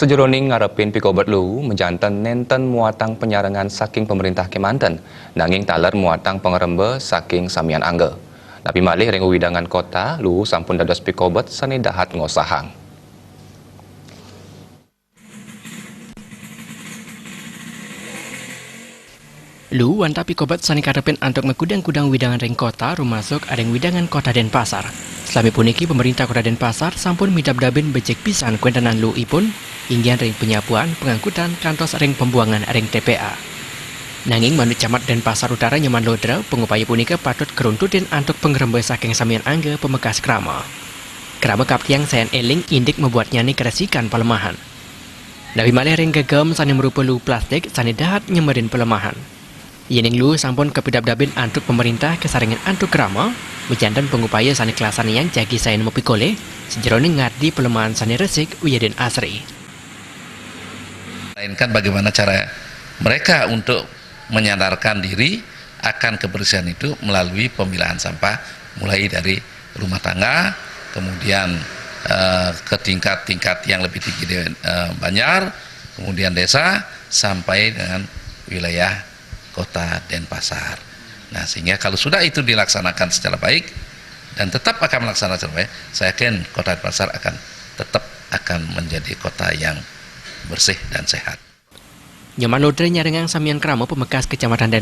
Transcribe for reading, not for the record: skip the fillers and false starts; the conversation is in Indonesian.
Sejeroning ngarepin pikobat lu menjantan nenten muatang penyarengan saking pemerintah Kemanten, nanging taler muatang pengerembe saking samian angge. Tapi malih ring widangan kota lu sampun dados pikobat sane dahat ngosahang. Lu wanta pikobat sani karepin antuk mekudang-kudang widangan ring kota rumasuk areng widangan kota Denpasar. Selami puniki pemerintah kota Denpasar sampun midab-dabin becek pisan kuentenan lu ipun inggian ring penyapuan pengangkutan kantos ring pembuangan ring TPA. Nanging manut camat Denpasar Utara Nyaman Lodra pengupaya punika patut keruntutin antuk pengerembe saking samian angge pemekas krama. Krama kaptiang sayan eling indik membuatnya ni keresikan pelemahan. Dari malih ring gegem sani merupa lu plastik sani dahat nyemerin pelemahan. Yening lu sampun kepidab-dabin antuk pemerintah kesaringan antuk krama, menjantan pengupaya sani kelasan yang jagi sayan mopikole, sejeroning ngardi pelemahan sani resik uyadin asri. Melainkan bagaimana cara mereka untuk menyadarkan diri akan kebersihan itu melalui pemilahan sampah, mulai dari rumah tangga, kemudian ke tingkat-tingkat yang lebih tinggi di Banjar, kemudian desa, sampai dengan wilayah kota Denpasar. Nah, sehingga kalau sudah itu dilaksanakan secara baik dan tetap akan melaksanakan secara baik, saya yakin kota Denpasar akan menjadi kota yang bersih dan sehat. Nyaman Lodra nyarengang samian krama pemekas kecamatan